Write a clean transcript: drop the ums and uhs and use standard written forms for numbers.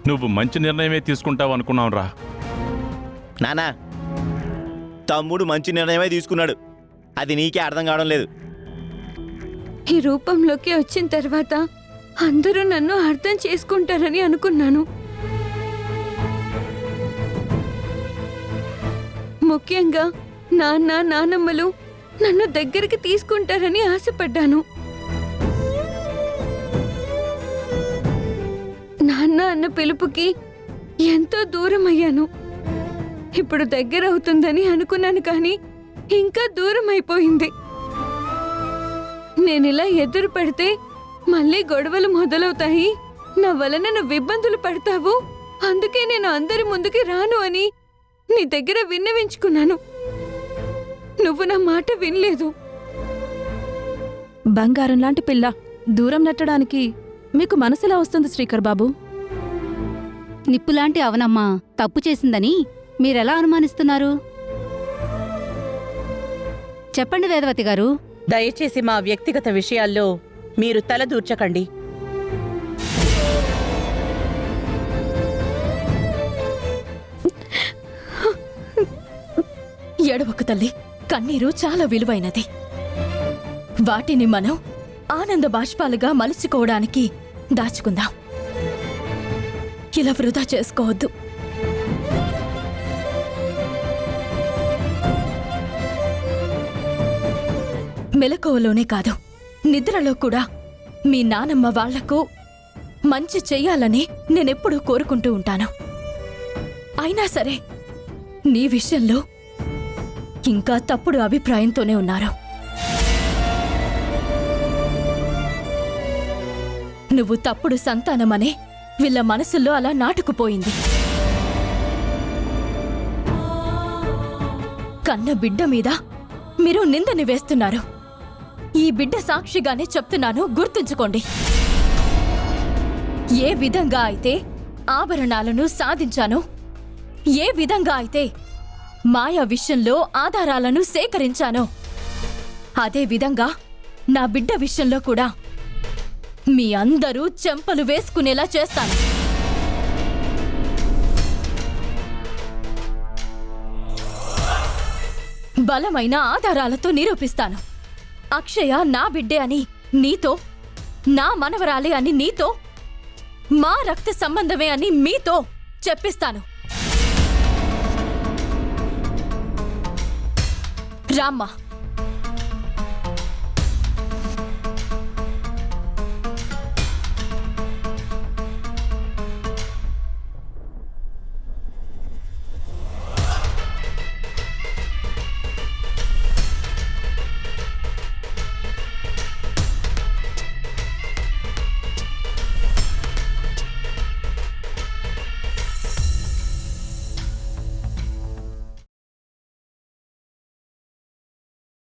నువ్వు మంచి నిర్ణయమే తీసుకుంటావు అనుకున్నావురా. నానా, తమ్ముడు మంచి నిర్ణయమే తీసుకున్నాడు. అది నీకే అర్థం కావడం లేదు. ఈ రూపంలోకి వచ్చిన తర్వాత అందరూ నన్ను అర్థం చేసుకుంటారని అనుకున్నాను. ముఖ్యంగా నాన్న నానమ్మలు నన్ను దగ్గరికి తీసుకుంటారని ఆశపడ్డాను. నాన్న అన్న పిలుపుకి ఎంతో దూరం అయ్యాను. ఇప్పుడు దగ్గర అవుతుందని అనుకున్నాను, కానీ ఇంకా దూరం అయిపోయింది. నేనిలా ఎదురు పడితే మళ్ళీ గొడవలు మొదలవుతాయి, నా వలన నువ్వు ఇబ్బందులు పడతావు, అందుకే నేను అందరి ముందుకి రాను అని నీ దగ్గర విన్నవించుకున్నాను. నువ్వు నా మాట వినలేదు. బంగారం లాంటి పిల్ల దూరం నెట్టడానికి మీకు మనసులా వస్తుంది శ్రీకర్ బాబు? నిప్పులాంటి అవనమ్మ తప్పు చేసిందని మీరెలా అనుమానిస్తున్నారు? చెప్పండి వేదవతి గారు. దయచేసి మా వ్యక్తిగత విషయాల్లో మీరు తలదూర్చకండి. ఎడవకు తల్లి, కన్నీరు చాలా విలువైనది. వాటిని మనం ఆనంద బాష్పాలుగా మలుచుకోవడానికి దాచుకుందాం. ఇలా వృధా చేసుకోవద్దు. మెలకువలోనే కాదు, నిద్రలో కూడా మీ నానమ్మ వాళ్లకు మంచి చెయ్యాలని నేనెప్పుడూ కోరుకుంటూ ఉంటాను. అయినా సరే నీ విషయంలో ఇంకా తప్పుడు అభిప్రాయంతోనే ఉన్నారు. నువ్వు తప్పుడు సంతానమనే వీళ్ళ మనసుల్లో అలా నాటుకుపోయింది. కన్న బిడ్డ మీద మీరు నిందని వేస్తున్నారు. ఈ బిడ్డ సాక్షిగానే చెప్తున్నాను, గుర్తుంచుకోండి. ఏ విధంగా అయితే ఆభరణాలను సాధించానో, ఏ విధంగా అయితే మాయా విషయంలో ఆధారాలను సేకరించానో, అదే విధంగా నా బిడ్డ విషయంలో కూడా మీ అందరూ చెంపలు వేసుకునేలా చేస్తాను. బలమైన ఆధారాలతో నిరూపిస్తాను. అక్షయ నా బిడ్డే అని నీతో, నా మనవరాలే అని నీతో, మా రక్త సంబంధమే అని మీతో చెప్పిస్తాను. రామ్మా.